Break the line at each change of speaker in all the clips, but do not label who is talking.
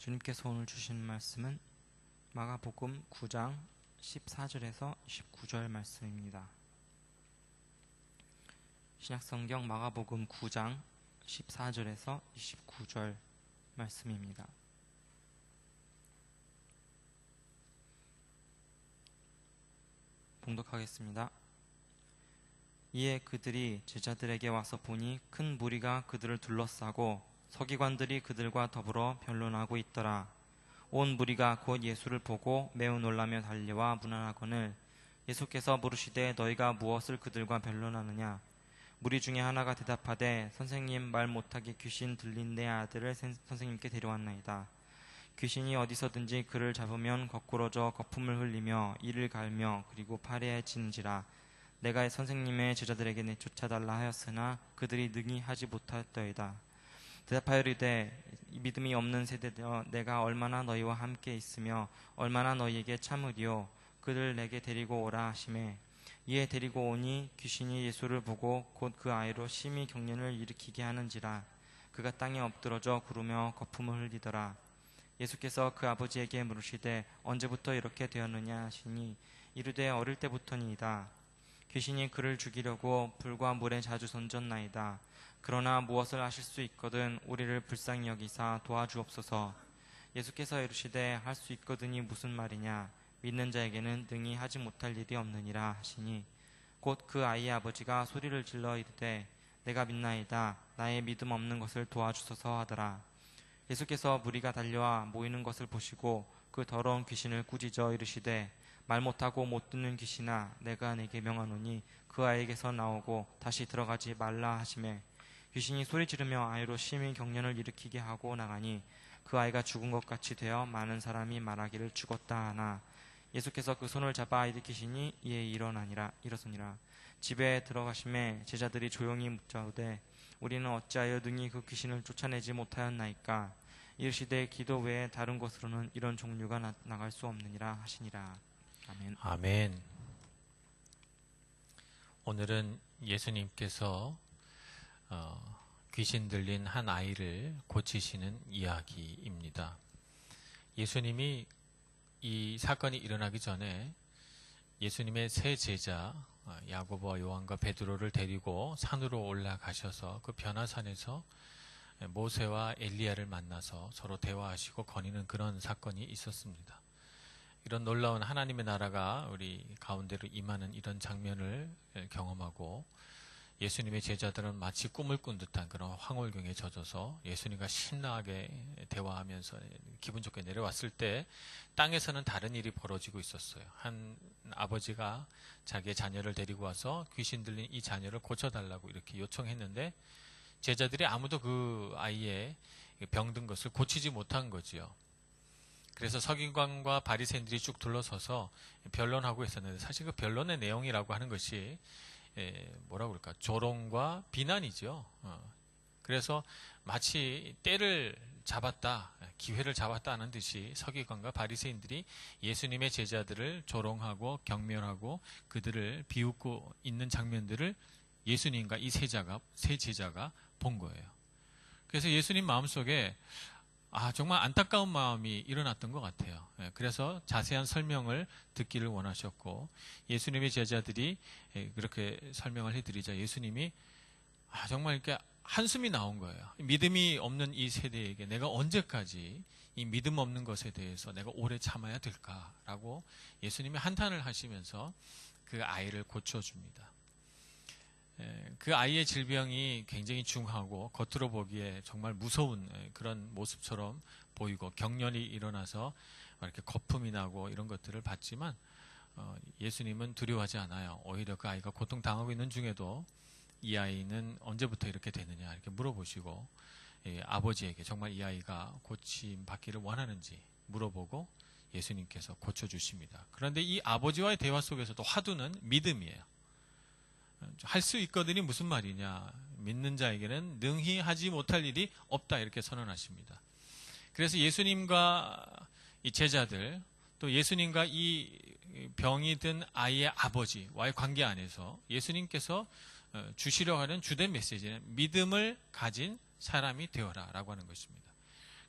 주님께서 오늘 주신 말씀은 마가복음 9장 14절에서 29절 말씀입니다. 신약성경 마가복음 9장 14절에서 29절 말씀입니다. 봉독하겠습니다. 이에 그들이 제자들에게 와서 보니 큰 무리가 그들을 둘러싸고 서기관들이 그들과 더불어 변론하고 있더라. 온 무리가 곧 예수를 보고 매우 놀라며 달려와 문안하거늘 예수께서 물으시되 너희가 무엇을 그들과 변론하느냐? 무리 중에 하나가 대답하되 선생님, 말 못하게 귀신 들린 내 아들을 선생님께 데려왔나이다. 귀신이 어디서든지 그를 잡으면 거꾸러져 거품을 흘리며 이를 갈며 그리고 팔에 치는지라. 내가 선생님의 제자들에게 내쫓아달라 하였으나 그들이 능히 하지 못하였더이다. 대답하여 이르되 믿음이 없는 세대여, 내가 얼마나 너희와 함께 있으며 얼마나 너희에게 참으리요. 그들 내게 데리고 오라 하시매 이에 데리고 오니 귀신이 예수를 보고 곧 그 아이로 심히 경련을 일으키게 하는지라. 그가 땅에 엎드러져 구르며 거품을 흘리더라. 예수께서 그 아버지에게 물으시되 언제부터 이렇게 되었느냐 하시니 이르되 어릴 때부터니이다. 귀신이 그를 죽이려고 불과 물에 자주 던졌나이다. 그러나 무엇을 하실 수 있거든 우리를 불쌍히 여기사 도와주옵소서. 예수께서 이르시되 할 수 있거든이 무슨 말이냐? 믿는 자에게는 능히 하지 못할 일이 없느니라 하시니 곧 그 아이의 아버지가 소리를 질러 이르되 내가 믿나이다. 나의 믿음 없는 것을 도와주소서 하더라. 예수께서 무리가 달려와 모이는 것을 보시고 그 더러운 귀신을 꾸짖어 이르시되 말 못하고 못 듣는 귀신아, 내가 네게 명하노니 그 아이에게서 나오고 다시 들어가지 말라 하시매 귀신이 소리 지르며 아이로 심히 경련을 일으키게 하고 나가니 그 아이가 죽은 것 같이 되어 많은 사람이 말하기를 죽었다 하나 예수께서 그 손을 잡아 일으키시니 이에 일어서니라. 집에 들어가심에 제자들이 조용히 묻자오되 우리는 어찌하여 능히 그 귀신을 쫓아내지 못하였나이까? 이르시되 기도 외에 다른 곳으로는 이런 종류가 나갈 수 없느니라 하시니라. 아멘.
아멘. 오늘은 예수님께서 귀신 들린 한 아이를 고치시는 이야기입니다. 예수님이 이 사건이 일어나기 전에 예수님의 세 제자 야고보와 요한과 베드로를 데리고 산으로 올라가셔서 그 변화산에서 모세와 엘리야를 만나서 서로 대화하시고 거니는 그런 사건이 있었습니다. 이런 놀라운 하나님의 나라가 우리 가운데로 임하는 이런 장면을 경험하고 예수님의 제자들은 마치 꿈을 꾼 듯한 그런 황홀경에 젖어서 예수님과 신나게 대화하면서 기분 좋게 내려왔을 때 땅에서는 다른 일이 벌어지고 있었어요. 한 아버지가 자기의 자녀를 데리고 와서 귀신 들린 이 자녀를 고쳐달라고 이렇게 요청했는데 제자들이 아무도 그 아이의 병든 것을 고치지 못한 거지요. 그래서 서기관과 바리새인들이 쭉 둘러서서 변론하고 있었는데 사실 그 변론의 내용이라고 하는 것이 뭐라고 그럴까? 조롱과 비난이죠. 그래서 마치 때를 잡았다, 기회를 잡았다 하는 듯이 서기관과 바리새인들이 예수님의 제자들을 조롱하고 경멸하고 그들을 비웃고 있는 장면들을 예수님과 이 세 제자가 본 거예요. 그래서 예수님 마음속에 정말 안타까운 마음이 일어났던 것 같아요. 그래서 자세한 설명을 듣기를 원하셨고 예수님의 제자들이 그렇게 설명을 해드리자 예수님이 정말 이렇게 한숨이 나온 거예요. 믿음이 없는 이 세대에게 내가 언제까지 이 믿음 없는 것에 대해서 내가 오래 참아야 될까라고 예수님이 한탄을 하시면서 그 아이를 고쳐줍니다. 그 아이의 질병이 굉장히 중하고 겉으로 보기에 정말 무서운 그런 모습처럼 보이고 경련이 일어나서 이렇게 거품이 나고 이런 것들을 봤지만 예수님은 두려워하지 않아요. 오히려 그 아이가 고통당하고 있는 중에도 이 아이는 언제부터 이렇게 되느냐 이렇게 물어보시고 아버지에게 정말 이 아이가 고침 받기를 원하는지 물어보고 예수님께서 고쳐주십니다. 그런데 이 아버지와의 대화 속에서도 화두는 믿음이에요. 할 수 있거든이 무슨 말이냐? 믿는 자에게는 능히 하지 못할 일이 없다 이렇게 선언하십니다. 그래서 예수님과 이 제자들 또 예수님과 이 병이 든 아이의 아버지와의 관계 안에서 예수님께서 주시려고 하는 주된 메시지는 믿음을 가진 사람이 되어라 라고 하는 것입니다.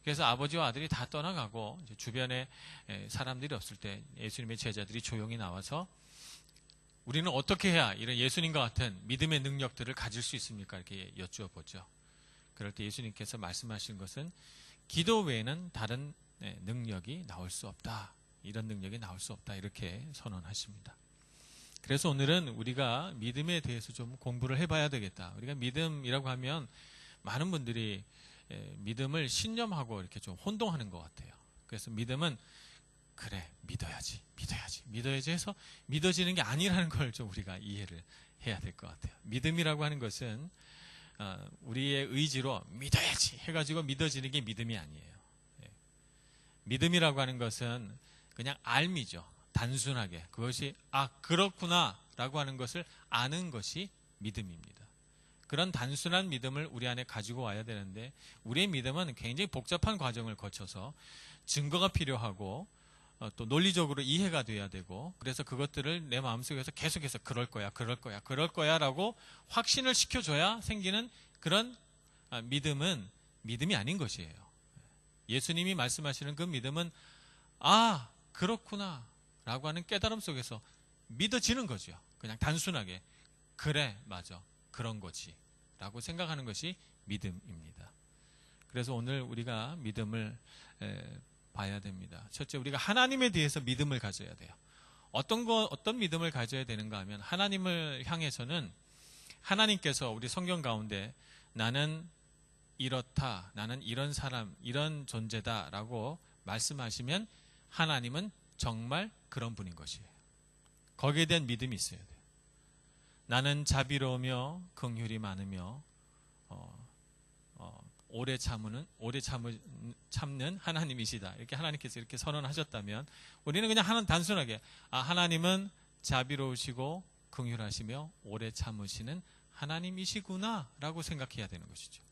그래서 아버지와 아들이 다 떠나가고 이제 주변에 사람들이 없을 때 예수님의 제자들이 조용히 나와서 우리는 어떻게 해야 이런 예수님과 같은 믿음의 능력들을 가질 수 있습니까? 이렇게 여쭈어 보죠. 그럴 때 예수님께서 말씀하신 것은 기도 외에는 다른 능력이 나올 수 없다. 이런 능력이 나올 수 없다. 이렇게 선언하십니다. 그래서 오늘은 우리가 믿음에 대해서 좀 공부를 해봐야 되겠다. 우리가 믿음이라고 하면 많은 분들이 믿음을 신념하고 이렇게 좀 혼동하는 것 같아요. 그래서 믿음은 그래, 믿어야지 해서 믿어지는 게 아니라는 걸 좀 우리가 이해를 해야 될 것 같아요. 믿음이라고 하는 것은 우리의 의지로 믿어야지 해가지고 믿어지는 게 믿음이 아니에요. 믿음이라고 하는 것은 그냥 알미죠. 단순하게 그것이 그렇구나 라고 하는 것을 아는 것이 믿음입니다. 그런 단순한 믿음을 우리 안에 가지고 와야 되는데 우리의 믿음은 굉장히 복잡한 과정을 거쳐서 증거가 필요하고 또 논리적으로 이해가 돼야 되고 그래서 그것들을 내 마음속에서 계속해서 그럴 거야 라고 확신을 시켜줘야 생기는 그런 믿음은 믿음이 아닌 것이에요. 예수님이 말씀하시는 그 믿음은 그렇구나 라고 하는 깨달음 속에서 믿어지는 거죠. 그냥 단순하게 그래 맞아 그런 거지 라고 생각하는 것이 믿음입니다. 그래서 오늘 우리가 믿음을 봐야 됩니다. 첫째, 우리가 하나님에 대해서 믿음을 가져야 돼요. 어떤 믿음을 가져야 되는가 하면 하나님을 향해서는 하나님께서 우리 성경 가운데 나는 이렇다, 나는 이런 사람, 이런 존재다 라고 말씀하시면 하나님은 정말 그런 분인 것이에요. 거기에 대한 믿음이 있어야 돼요. 나는 자비로우며 긍휼이 많으며 오래 참는 하나님이시다. 이렇게 하나님께서 이렇게 선언하셨다면 우리는 그냥 단순하게 하나님은 자비로우시고 긍휼하시며 오래 참으시는 하나님이시구나 라고 생각해야 되는 것이죠.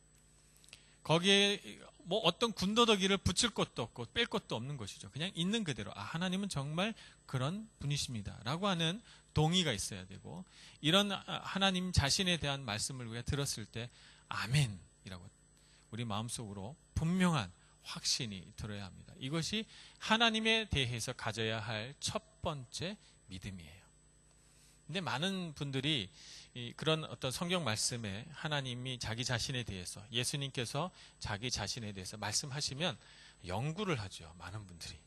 거기에 뭐 어떤 군더더기를 붙일 것도 없고 뺄 것도 없는 것이죠. 그냥 있는 그대로 하나님은 정말 그런 분이십니다 라고 하는 동의가 있어야 되고 이런 하나님 자신에 대한 말씀을 우리가 들었을 때 아멘이라고 우리 마음속으로 분명한 확신이 들어야 합니다. 이것이 하나님에 대해서 가져야 할 첫 번째 믿음이에요. 근데 많은 분들이 그런 어떤 성경 말씀에 하나님이 자기 자신에 대해서 예수님께서 자기 자신에 대해서 말씀하시면 연구를 하죠. 많은 분들이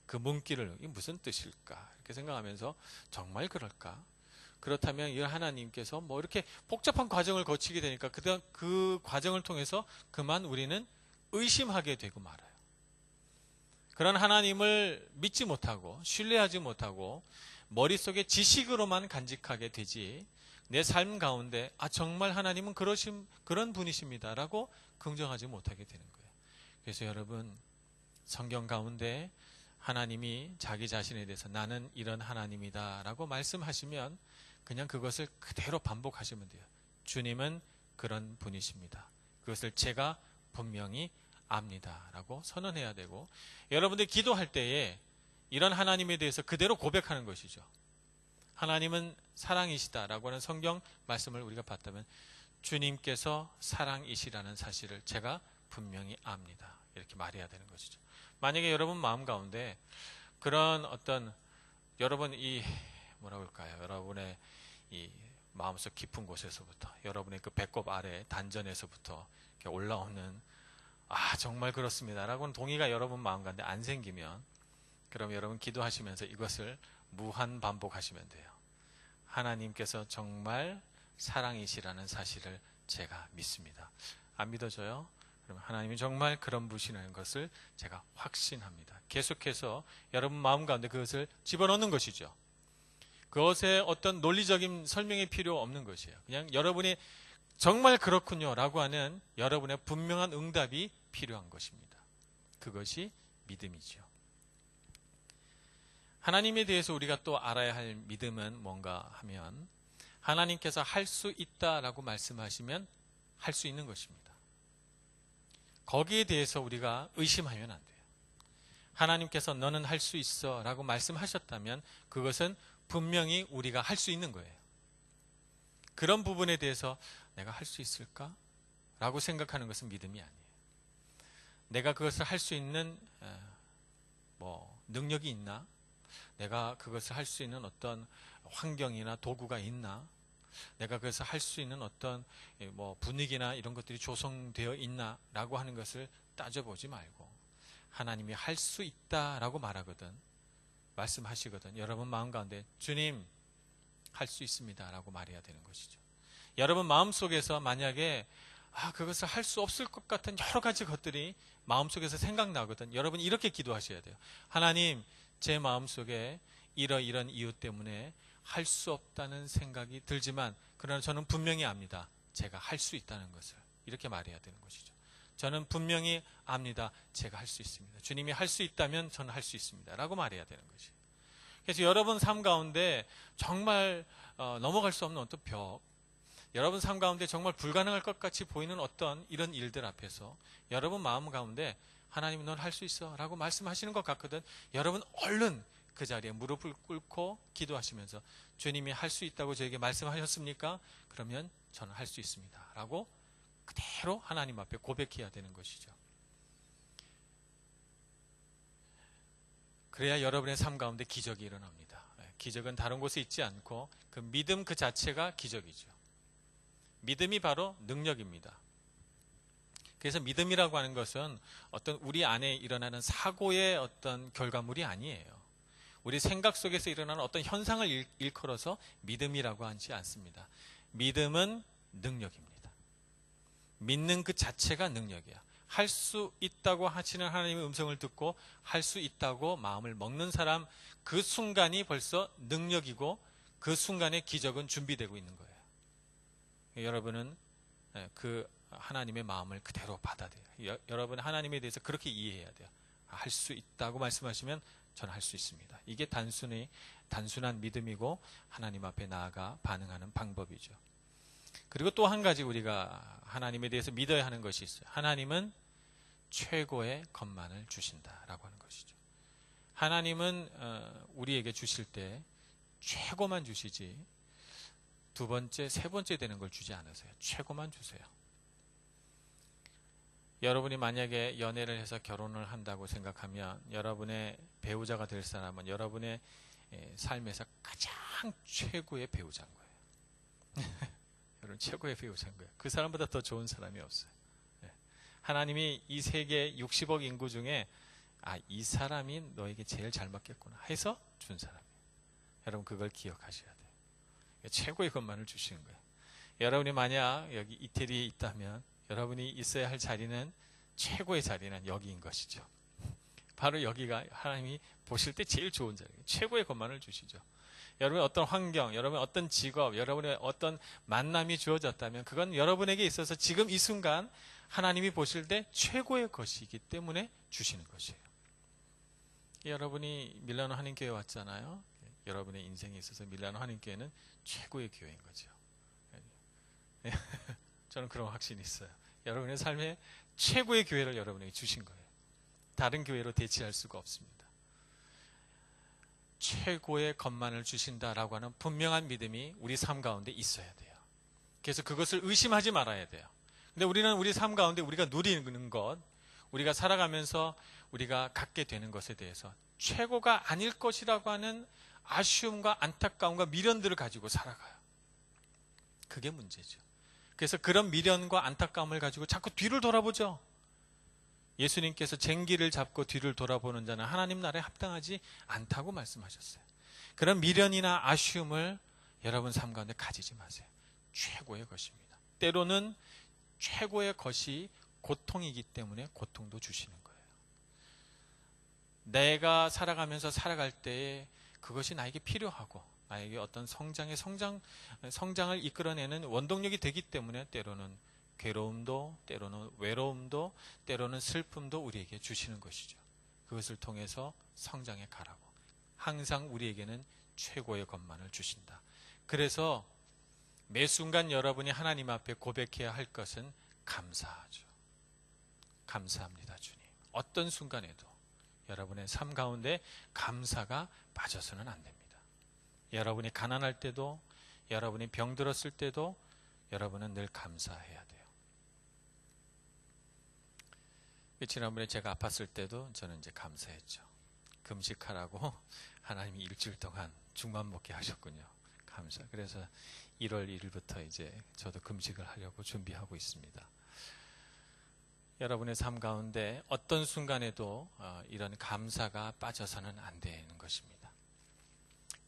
그 문구를 이게 무슨 뜻일까 이렇게 생각하면서 정말 그럴까? 그렇다면 이 하나님께서 뭐 이렇게 복잡한 과정을 거치게 되니까 그 과정을 통해서 그만 우리는 의심하게 되고 말아요. 그런 하나님을 믿지 못하고 신뢰하지 못하고 머릿속에 지식으로만 간직하게 되지 내 삶 가운데 정말 하나님은 그런 분이십니다 라고 긍정하지 못하게 되는 거예요. 그래서 여러분 성경 가운데 하나님이 자기 자신에 대해서 나는 이런 하나님이다 라고 말씀하시면 그냥 그것을 그대로 반복하시면 돼요. 주님은 그런 분이십니다. 그것을 제가 분명히 압니다 라고 선언해야 되고 여러분들이 기도할 때에 이런 하나님에 대해서 그대로 고백하는 것이죠. 하나님은 사랑이시다라고 하는 성경 말씀을 우리가 봤다면 주님께서 사랑이시라는 사실을 제가 분명히 압니다. 이렇게 말해야 되는 것이죠. 만약에 여러분 마음 가운데 그런 어떤 여러분 뭐라고 할까요? 여러분의 이 마음속 깊은 곳에서부터 여러분의 그 배꼽 아래 단전에서부터 이렇게 올라오는 정말 그렇습니다라고는 동의가 여러분 마음 가운데 안 생기면 그럼 여러분 기도하시면서 이것을 무한 반복하시면 돼요. 하나님께서 정말 사랑이시라는 사실을 제가 믿습니다. 안 믿어져요? 그러면 하나님이 정말 그런 분이라는 것을 제가 확신합니다. 계속해서 여러분 마음 가운데 그것을 집어넣는 것이죠. 그것에 어떤 논리적인 설명이 필요 없는 것이에요. 그냥 여러분이 정말 그렇군요 라고 하는 여러분의 분명한 응답이 필요한 것입니다. 그것이 믿음이죠. 하나님에 대해서 우리가 또 알아야 할 믿음은 뭔가 하면 하나님께서 할 수 있다라고 말씀하시면 할 수 있는 것입니다. 거기에 대해서 우리가 의심하면 안 돼요. 하나님께서 너는 할 수 있어 라고 말씀하셨다면 그것은 분명히 우리가 할 수 있는 거예요. 그런 부분에 대해서 내가 할 수 있을까? 라고 생각하는 것은 믿음이 아니에요. 내가 그것을 할 수 있는 능력이 있나? 내가 그것을 할 수 있는 어떤 환경이나 도구가 있나? 내가 그것을 할 수 있는 어떤 분위기나 이런 것들이 조성되어 있나라고 하는 것을 따져보지 말고 하나님이 할 수 있다라고 말씀하시거든. 여러분 마음 가운데 주님 할 수 있습니다라고 말해야 되는 것이죠. 여러분 마음속에서 만약에 그것을 할 수 없을 것 같은 여러 가지 것들이 마음속에서 생각나거든. 여러분 이렇게 기도하셔야 돼요. 하나님, 제 마음속에 이런 이유 때문에 할 수 없다는 생각이 들지만 그러나 저는 분명히 압니다. 제가 할 수 있다는 것을. 이렇게 말해야 되는 것이죠. 저는 분명히 압니다. 제가 할 수 있습니다. 주님이 할 수 있다면 저는 할 수 있습니다. 라고 말해야 되는 것이에요. 그래서 여러분 삶 가운데 정말 넘어갈 수 없는 어떤 벽, 여러분 삶 가운데 정말 불가능할 것 같이 보이는 어떤 이런 일들 앞에서 여러분 마음 가운데 하나님 넌 할 수 있어 라고 말씀하시는 것 같거든. 여러분 얼른 그 자리에 무릎을 꿇고 기도하시면서 주님이 할 수 있다고 저에게 말씀하셨습니까? 그러면 저는 할 수 있습니다 라고 그대로 하나님 앞에 고백해야 되는 것이죠. 그래야 여러분의 삶 가운데 기적이 일어납니다. 기적은 다른 곳에 있지 않고 그 믿음 그 자체가 기적이죠. 믿음이 바로 능력입니다. 그래서 믿음이라고 하는 것은 어떤 우리 안에 일어나는 사고의 어떤 결과물이 아니에요. 우리 생각 속에서 일어나는 어떤 현상을 일컬어서 믿음이라고 하지 않습니다. 믿음은 능력입니다. 믿는 그 자체가 능력이야. 할 수 있다고 하시는 하나님의 음성을 듣고 할 수 있다고 마음을 먹는 사람, 그 순간이 벌써 능력이고 그 순간에 기적은 준비되고 있는 거예요. 여러분은 그 하나님의 마음을 그대로 받아들여요. 여러분 하나님에 대해서 그렇게 이해해야 돼요. 할 수 있다고 말씀하시면 저는 할 수 있습니다. 이게 단순한 믿음이고 하나님 앞에 나아가 반응하는 방법이죠. 그리고 또 한 가지 우리가 하나님에 대해서 믿어야 하는 것이 있어요. 하나님은 최고의 것만을 주신다라고 하는 것이죠. 하나님은 우리에게 주실 때 최고만 주시지 두 번째, 세 번째 되는 걸 주지 않으세요. 최고만 주세요. 여러분이 만약에 연애를 해서 결혼을 한다고 생각하면 여러분의 배우자가 될 사람은 여러분의 삶에서 가장 최고의 배우자인 거예요. 여러분 최고의 배우자인 거예요. 그 사람보다 더 좋은 사람이 없어요. 하나님이 이 세계 60억 인구 중에 이 사람이 너에게 제일 잘 맞겠구나 해서 준 사람이에요. 여러분 그걸 기억하셔야 돼요. 최고의 것만을 주시는 거예요. 여러분이 만약 여기 이태리에 있다면 여러분이 있어야 할 자리는 최고의 자리는 여기인 것이죠. 바로 여기가 하나님이 보실 때 제일 좋은 자리예요. 최고의 것만을 주시죠. 여러분의 어떤 환경, 여러분의 어떤 직업, 여러분의 어떤 만남이 주어졌다면 그건 여러분에게 있어서 지금 이 순간 하나님이 보실 때 최고의 것이기 때문에 주시는 것이에요. 여러분이 밀라노 한인교회 왔잖아요. 여러분의 인생에 있어서 밀라노 한인교회는 최고의 교회인 거죠. 저는 그런 확신이 있어요. 여러분의 삶에 최고의 교회를 여러분에게 주신 거예요. 다른 교회로 대체할 수가 없습니다. 최고의 것만을 주신다라고 하는 분명한 믿음이 우리 삶 가운데 있어야 돼요. 그래서 그것을 의심하지 말아야 돼요. 근데 우리는 우리 삶 가운데 우리가 누리는 것, 우리가 살아가면서 우리가 갖게 되는 것에 대해서 최고가 아닐 것이라고 하는 아쉬움과 안타까움과 미련들을 가지고 살아가요. 그게 문제죠. 그래서 그런 미련과 안타까움을 가지고 자꾸 뒤를 돌아보죠. 예수님께서 쟁기를 잡고 뒤를 돌아보는 자는 하나님 나라에 합당하지 않다고 말씀하셨어요. 그런 미련이나 아쉬움을 여러분 삶 가운데 가지지 마세요. 최고의 것입니다. 때로는 최고의 것이 고통이기 때문에 고통도 주시는 거예요. 내가 살아가면서 살아갈 때에 그것이 나에게 필요하고 나에게 어떤 성장을 이끌어내는 원동력이 되기 때문에 때로는 괴로움도, 때로는 외로움도, 때로는 슬픔도 우리에게 주시는 것이죠. 그것을 통해서 성장해 가라고. 항상 우리에게는 최고의 것만을 주신다. 그래서 매 순간 여러분이 하나님 앞에 고백해야 할 것은 감사하죠. 감사합니다, 주님. 어떤 순간에도 여러분의 삶 가운데 감사가 빠져서는 안 됩니다. 여러분이 가난할 때도, 여러분이 병들었을 때도 여러분은 늘 감사해야 돼요. 지난번에 제가 아팠을 때도 저는 이제 감사했죠. 금식하라고 하나님이 일주일 동안 죽만 먹게 하셨군요. 감사. 그래서 1월 1일부터 이제 저도 금식을 하려고 준비하고 있습니다. 여러분의 삶 가운데 어떤 순간에도 이런 감사가 빠져서는 안 되는 것입니다.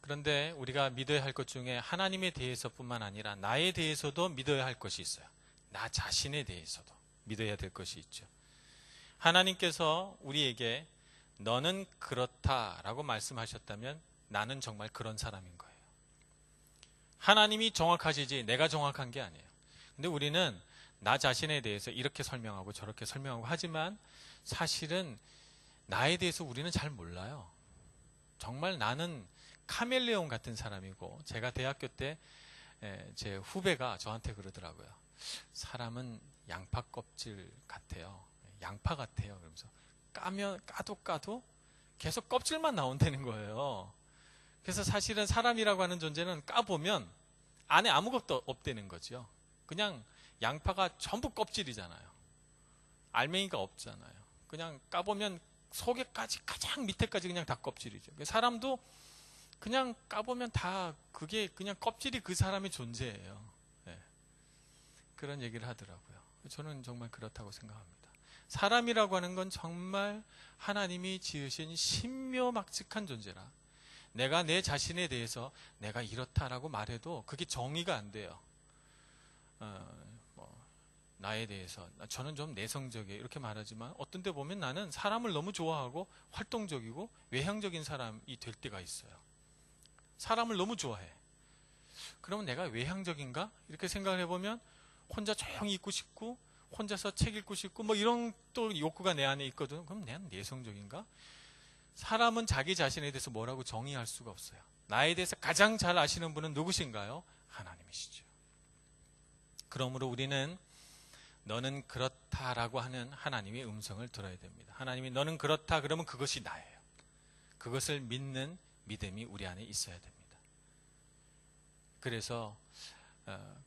그런데 우리가 믿어야 할 것 중에 하나님에 대해서뿐만 아니라 나에 대해서도 믿어야 할 것이 있어요. 나 자신에 대해서도 믿어야 될 것이 있죠. 하나님께서 우리에게 너는 그렇다라고 말씀하셨다면 나는 정말 그런 사람인 거예요. 하나님이 정확하시지 내가 정확한 게 아니에요. 근데 우리는 나 자신에 대해서 이렇게 설명하고 저렇게 설명하고 하지만 사실은 나에 대해서 우리는 잘 몰라요. 정말 나는 카멜레온 같은 사람이고, 제가 대학교 때 제 후배가 저한테 그러더라고요. 사람은 양파 껍질 같아요. 양파 같아요. 그러면서 까도 계속 껍질만 나온다는 거예요. 그래서 사실은 사람이라고 하는 존재는 까보면 안에 아무것도 없다는 거죠. 그냥 양파가 전부 껍질이잖아요. 알맹이가 없잖아요. 그냥 까보면 속에까지 가장 밑에까지 그냥 다 껍질이죠. 사람도 그냥 까보면 다 그게 그냥 껍질이 그 사람의 존재예요. 네. 그런 얘기를 하더라고요. 저는 정말 그렇다고 생각합니다. 사람이라고 하는 건 정말 하나님이 지으신 신묘막측한 존재라. 내가 내 자신에 대해서 내가 이렇다라고 말해도 그게 정의가 안 돼요. 나에 대해서 저는 좀 내성적이에요 이렇게 말하지만 어떤 데 보면 나는 사람을 너무 좋아하고 활동적이고 외향적인 사람이 될 때가 있어요. 사람을 너무 좋아해. 그러면 내가 외향적인가? 이렇게 생각을 해보면 혼자 조용히 있고 싶고 혼자서 책 읽고 싶고 뭐 이런 또 욕구가 내 안에 있거든. 그럼 내가 내성적인가? 사람은 자기 자신에 대해서 뭐라고 정의할 수가 없어요. 나에 대해서 가장 잘 아시는 분은 누구신가요? 하나님이시죠. 그러므로 우리는 너는 그렇다라고 하는 하나님의 음성을 들어야 됩니다. 하나님이 너는 그렇다 그러면 그것이 나예요. 그것을 믿는 믿음이 우리 안에 있어야 됩니다. 그래서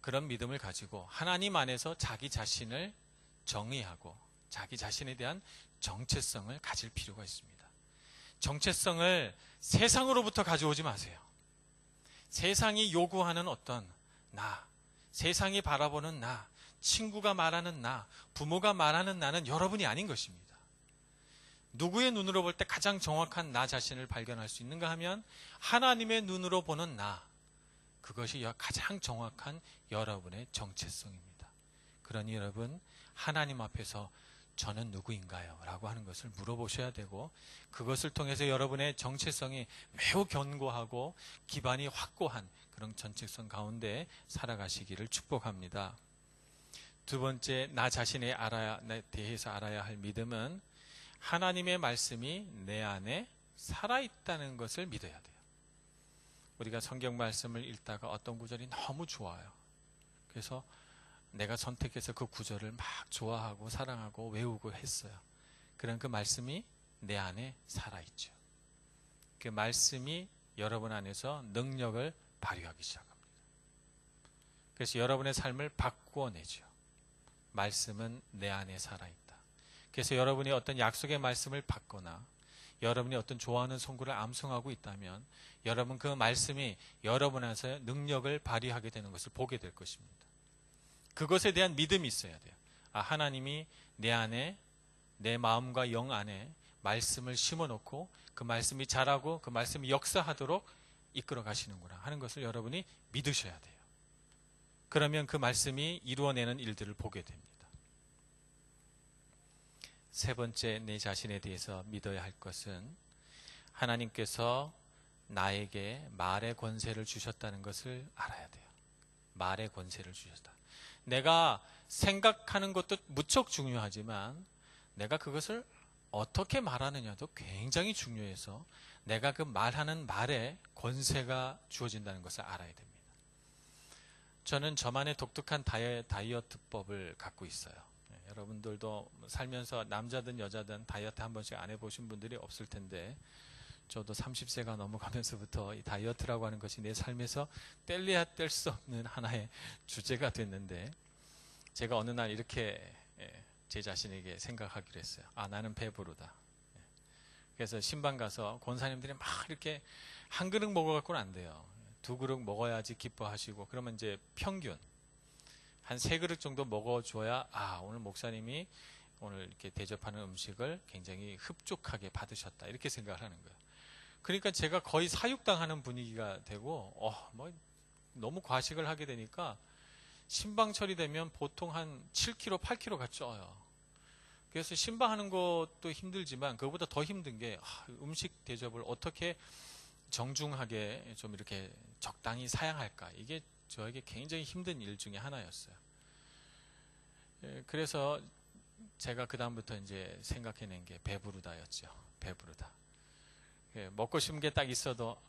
그런 믿음을 가지고 하나님 안에서 자기 자신을 정의하고 자기 자신에 대한 정체성을 가질 필요가 있습니다. 정체성을 세상으로부터 가져오지 마세요. 세상이 요구하는 어떤 나, 세상이 바라보는 나, 친구가 말하는 나, 부모가 말하는 나는 여러분이 아닌 것입니다. 누구의 눈으로 볼 때 가장 정확한 나 자신을 발견할 수 있는가 하면 하나님의 눈으로 보는 나, 그것이 가장 정확한 여러분의 정체성입니다. 그러니 여러분, 하나님 앞에서 저는 누구인가요? 라고 하는 것을 물어보셔야 되고, 그것을 통해서 여러분의 정체성이 매우 견고하고 기반이 확고한 그런 정체성 가운데 살아가시기를 축복합니다. 두 번째, 나 자신에 대해서 알아야 할 믿음은 하나님의 말씀이 내 안에 살아있다는 것을 믿어야 돼요. 우리가 성경 말씀을 읽다가 어떤 구절이 너무 좋아요. 그래서 내가 선택해서 그 구절을 막 좋아하고 사랑하고 외우고 했어요. 그런 그 말씀이 내 안에 살아있죠. 그 말씀이 여러분 안에서 능력을 발휘하기 시작합니다. 그래서 여러분의 삶을 바꾸어내죠. 말씀은 내 안에 살아있다. 그래서 여러분이 어떤 약속의 말씀을 받거나 여러분이 어떤 좋아하는 선구를 암송하고 있다면 여러분 그 말씀이 여러분 안에서 능력을 발휘하게 되는 것을 보게 될 것입니다. 그것에 대한 믿음이 있어야 돼요. 하나님이 내 안에, 내 마음과 영 안에 말씀을 심어놓고 그 말씀이 자라고 그 말씀이 역사하도록 이끌어 가시는구나 하는 것을 여러분이 믿으셔야 돼요. 그러면 그 말씀이 이루어내는 일들을 보게 됩니다. 세 번째, 내 자신에 대해서 믿어야 할 것은 하나님께서 나에게 말의 권세를 주셨다는 것을 알아야 돼요. 말의 권세를 주셨다. 내가 생각하는 것도 무척 중요하지만 내가 그것을 어떻게 말하느냐도 굉장히 중요해서 내가 그 말하는 말에 권세가 주어진다는 것을 알아야 됩니다. 저는 저만의 독특한 다이어트법을 갖고 있어요. 여러분들도 살면서 남자든 여자든 다이어트 한 번씩 안 해보신 분들이 없을 텐데 저도 30세가 넘어가면서부터 이 다이어트라고 하는 것이 내 삶에서 뗄래야 뗄 수 없는 하나의 주제가 됐는데 제가 어느 날 이렇게 제 자신에게 생각하기로 했어요. 아, 나는 배부르다. 그래서 신방 가서 권사님들이 막 이렇게 한 그릇 먹어갖고는 안 돼요. 2그릇 먹어야지 기뻐하시고, 그러면 이제 평균 한 3그릇 정도 먹어줘야, 아, 오늘 목사님이 오늘 이렇게 대접하는 음식을 굉장히 흡족하게 받으셨다, 이렇게 생각을 하는 거예요. 그러니까 제가 거의 사육당하는 분위기가 되고, 뭐 너무 과식을 하게 되니까 신방철이 되면 보통 한 7kg, 8kg가 쪄요. 그래서 신방하는 것도 힘들지만 그것보다 더 힘든 게 음식 대접을 어떻게 정중하게 좀 이렇게 적당히 사양할까, 이게 저에게 굉장히 힘든 일 중에 하나였어요. 그래서 제가 그 다음부터 이제 생각해낸 게 배부르다였죠. 배부르다. 먹고 싶은 게 딱 있어도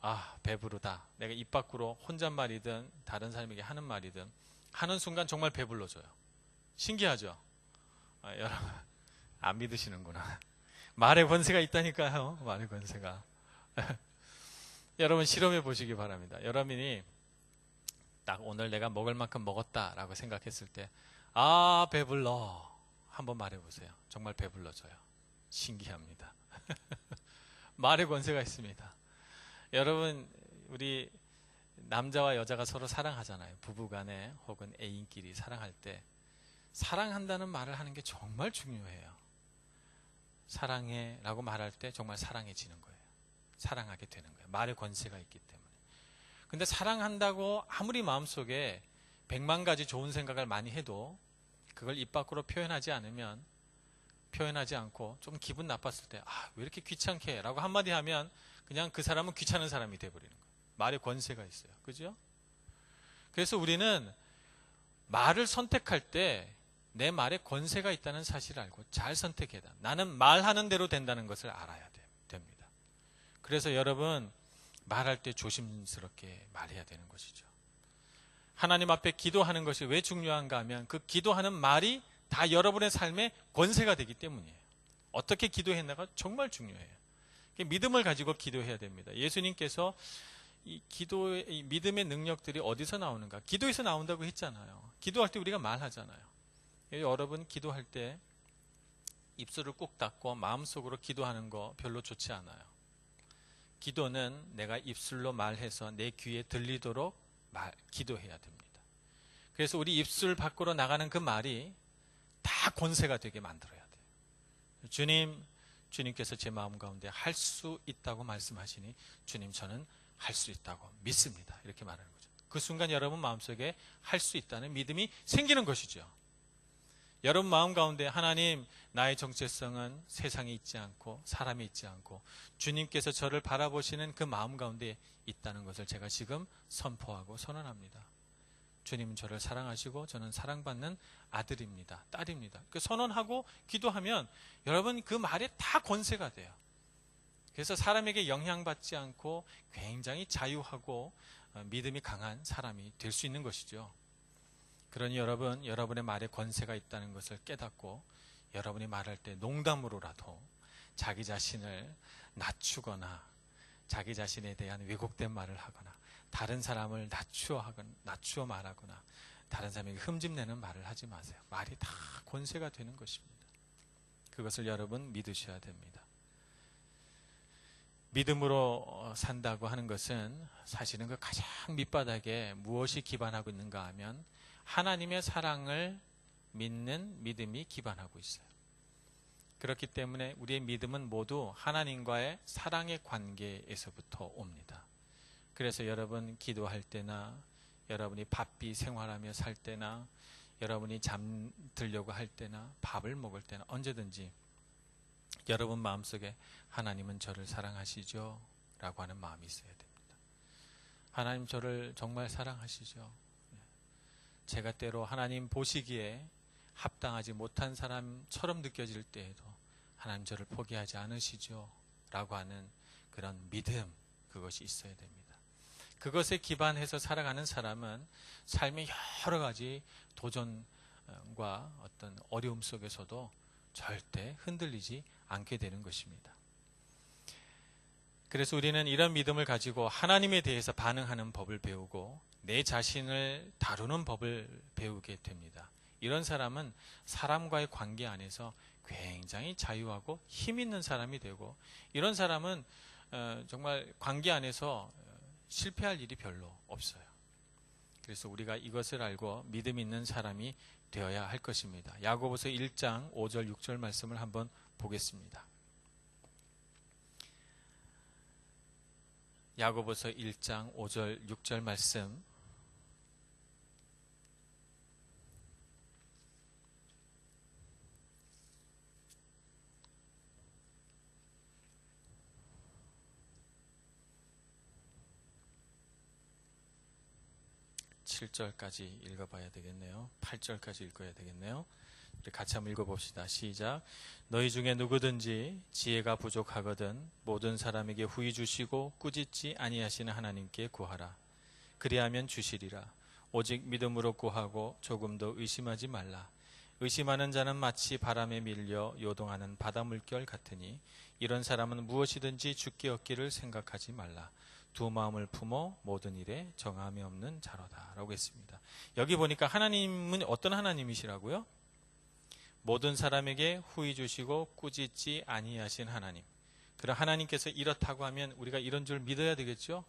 배부르다. 내가 입 밖으로 혼잣말이든 다른 사람에게 하는 말이든 하는 순간 정말 배불러져요. 신기하죠? 여러분 안 믿으시는구나. 말의 권세가 있다니까요. 말의 권세가. 여러분 실험해 보시기 바랍니다. 여러분이 딱 오늘 내가 먹을 만큼 먹었다라고 생각했을 때 배불러 한번 말해보세요. 정말 배불러져요. 신기합니다. 말의 권세가 있습니다. 여러분, 우리 남자와 여자가 서로 사랑하잖아요. 부부간에 혹은 애인끼리 사랑할 때 사랑한다는 말을 하는 게 정말 중요해요. 사랑해 라고 말할 때 정말 사랑해지는 거예요. 사랑하게 되는 거예요. 말의 권세가 있기 때문에. 근데 사랑한다고 아무리 마음속에 100만 가지 좋은 생각을 많이 해도 그걸 입 밖으로 표현하지 않고 좀 기분 나빴을 때 왜 이렇게 귀찮게 라고 한마디 하면 그냥 그 사람은 귀찮은 사람이 돼버리는 거예요. 말의 권세가 있어요. 그죠? 그래서 우리는 말을 선택할 때 내 말에 권세가 있다는 사실을 알고 잘 선택해야 돼. 나는 말하는 대로 된다는 것을 알아야 됩니다. 그래서 여러분 말할 때 조심스럽게 말해야 되는 것이죠. 하나님 앞에 기도하는 것이 왜 중요한가 하면 그 기도하는 말이 다 여러분의 삶에 권세가 되기 때문이에요. 어떻게 기도했나가 정말 중요해요. 믿음을 가지고 기도해야 됩니다. 예수님께서 이 믿음의 능력들이 어디서 나오는가? 기도에서 나온다고 했잖아요. 기도할 때 우리가 말하잖아요. 여러분 기도할 때 입술을 꾹 닫고 마음속으로 기도하는 거 별로 좋지 않아요. 기도는 내가 입술로 말해서 내 귀에 들리도록 기도해야 됩니다. 그래서 우리 입술 밖으로 나가는 그 말이 다 권세가 되게 만들어야 돼요. 주님께서 제 마음 가운데 할 수 있다고 말씀하시니 주님 저는 할 수 있다고 믿습니다. 이렇게 말하는 거죠. 그 순간 여러분 마음속에 할 수 있다는 믿음이 생기는 것이죠. 여러분 마음 가운데 하나님 나의 정체성은 세상에 있지 않고 사람에 있지 않고 주님께서 저를 바라보시는 그 마음 가운데 있다는 것을 제가 지금 선포하고 선언합니다. 주님은 저를 사랑하시고 저는 사랑받는 아들입니다. 딸입니다. 그 선언하고 기도하면 여러분 그 말에 다 권세가 돼요. 그래서 사람에게 영향받지 않고 굉장히 자유하고 믿음이 강한 사람이 될 수 있는 것이죠. 그러니 여러분, 여러분의 말에 권세가 있다는 것을 깨닫고 여러분이 말할 때 농담으로라도 자기 자신을 낮추거나 자기 자신에 대한 왜곡된 말을 하거나 다른 사람을 낮추어 말하거나 다른 사람에게 흠집내는 말을 하지 마세요. 말이 다 권세가 되는 것입니다. 그것을 여러분 믿으셔야 됩니다. 믿음으로 산다고 하는 것은 사실은 그 가장 밑바닥에 무엇이 기반하고 있는가 하면 하나님의 사랑을 믿는 믿음이 기반하고 있어요. 그렇기 때문에 우리의 믿음은 모두 하나님과의 사랑의 관계에서부터 옵니다. 그래서 여러분 기도할 때나 여러분이 바삐 생활하며 살 때나 여러분이 잠들려고 할 때나 밥을 먹을 때나 언제든지 여러분 마음속에 하나님은 저를 사랑하시죠? 라고 하는 마음이 있어야 됩니다. 하나님 저를 정말 사랑하시죠? 제가 때로 하나님 보시기에 합당하지 못한 사람처럼 느껴질 때에도 하나님 저를 포기하지 않으시죠? 라고 하는 그런 믿음, 그것이 있어야 됩니다. 그것에 기반해서 살아가는 사람은 삶의 여러 가지 도전과 어떤 어려움 속에서도 절대 흔들리지 않게 되는 것입니다. 그래서 우리는 이런 믿음을 가지고 하나님에 대해서 반응하는 법을 배우고 내 자신을 다루는 법을 배우게 됩니다. 이런 사람은 사람과의 관계 안에서 굉장히 자유하고 힘 있는 사람이 되고, 이런 사람은 정말 관계 안에서 실패할 일이 별로 없어요. 그래서 우리가 이것을 알고 믿음 있는 사람이 되어야 할 것입니다. 야고보서 1장 5절 6절 말씀을 한번 보겠습니다. 야고보서 1장 5절 6절 말씀, (7절까지) 읽어봐야 되겠네요. 8절까지 읽어야 되겠네요. 우리 같이 한번 읽어봅시다. 시작. 너희 중에 누구든지 지혜가 부족하거든 모든 사람에게 후히 주시고 꾸짖지 아니하시는 하나님께 구하라. 그리하면 주시리라. 오직 믿음으로 구하고 조금도 의심하지 말라. 의심하는 자는 마치 바람에 밀려 요동하는 바다 물결 같으니 이런 사람은 무엇이든지 주께 얻기를 생각하지 말라. 두 마음을 품어 모든 일에 정함이 없는 자로다 라고 했습니다. 여기 보니까 하나님은 어떤 하나님이시라고요? 모든 사람에게 후히 주시고 꾸짖지 아니하신 하나님. 그럼 하나님께서 이렇다고 하면 우리가 이런 줄 믿어야 되겠죠?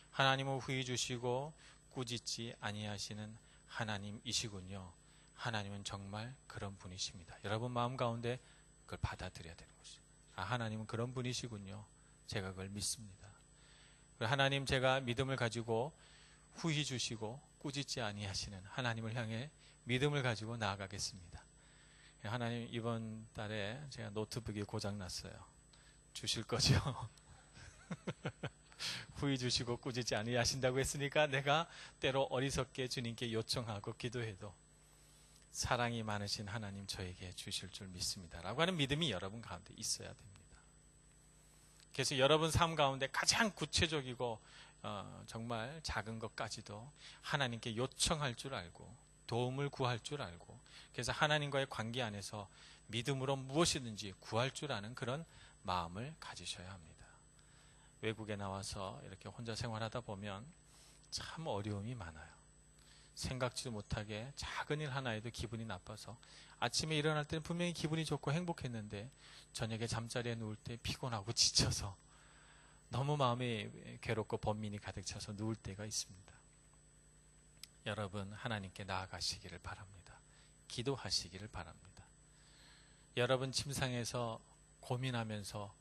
하나님은 후히 주시고 꾸짖지 아니하시는 하나님이시군요. 하나님은 정말 그런 분이십니다. 여러분 마음 가운데 그걸 받아들여야 되는 것이죠. 아, 하나님은 그런 분이시군요. 제가 그걸 믿습니다. 하나님, 제가 믿음을 가지고 후히 주시고 꾸짖지 아니하시는 하나님을 향해 믿음을 가지고 나아가겠습니다. 하나님, 이번 달에 제가 노트북이 고장났어요. 주실 거죠? 후히 주시고 꾸짖지 아니하신다고 했으니까 내가 때로 어리석게 주님께 요청하고 기도해도 사랑이 많으신 하나님 저에게 주실 줄 믿습니다 라고 하는 믿음이 여러분 가운데 있어야 됩니다. 그래서 여러분 삶 가운데 가장 구체적이고 정말 작은 것까지도 하나님께 요청할 줄 알고 도움을 구할 줄 알고, 그래서 하나님과의 관계 안에서 믿음으로 무엇이든지 구할 줄 아는 그런 마음을 가지셔야 합니다. 외국에 나와서 이렇게 혼자 생활하다 보면 참 어려움이 많아요. 생각지도 못하게 작은 일 하나에도 기분이 나빠서 아침에 일어날 때는 분명히 기분이 좋고 행복했는데 저녁에 잠자리에 누울 때 피곤하고 지쳐서 너무 마음이 괴롭고 번민이 가득 차서 누울 때가 있습니다. 여러분, 하나님께 나아가시기를 바랍니다. 기도하시기를 바랍니다. 여러분 침상에서 고민하면서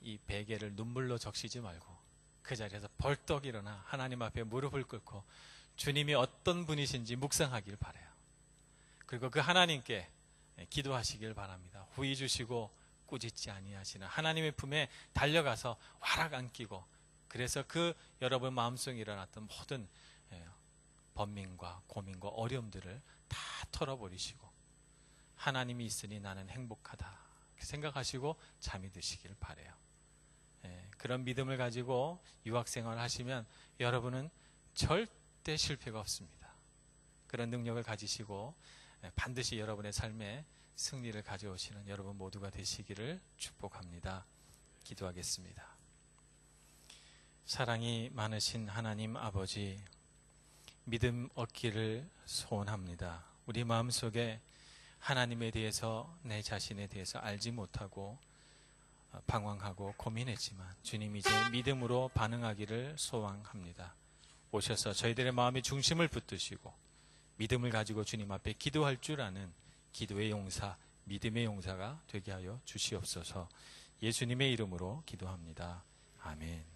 이 베개를 눈물로 적시지 말고 그 자리에서 벌떡 일어나 하나님 앞에 무릎을 꿇고 주님이 어떤 분이신지 묵상하길 바라요. 그리고 그 하나님께 기도하시길 바랍니다. 후히 주시고 꾸짖지 아니하시는 하나님의 품에 달려가서 와락 안기고, 그래서 그 여러분 마음속에 일어났던 모든 번민과 고민과 어려움들을 다 털어버리시고 하나님이 있으니 나는 행복하다 생각하시고 잠이 드시길 바라요. 그런 믿음을 가지고 유학생활을 하시면 여러분은 절대 실패가 없습니다. 그런 능력을 가지시고 반드시 여러분의 삶에 승리를 가져오시는 여러분 모두가 되시기를 축복합니다. 기도하겠습니다. 사랑이 많으신 하나님 아버지, 믿음 얻기를 소원합니다. 우리 마음속에 하나님에 대해서, 내 자신에 대해서 알지 못하고 방황하고 고민했지만 주님, 이제 믿음으로 반응하기를 소망합니다. 오셔서 저희들의 마음의 중심을 붙드시고 믿음을 가지고 주님 앞에 기도할 줄 아는 기도의 용사, 믿음의 용사가 되게 하여 주시옵소서. 예수님의 이름으로 기도합니다. 아멘.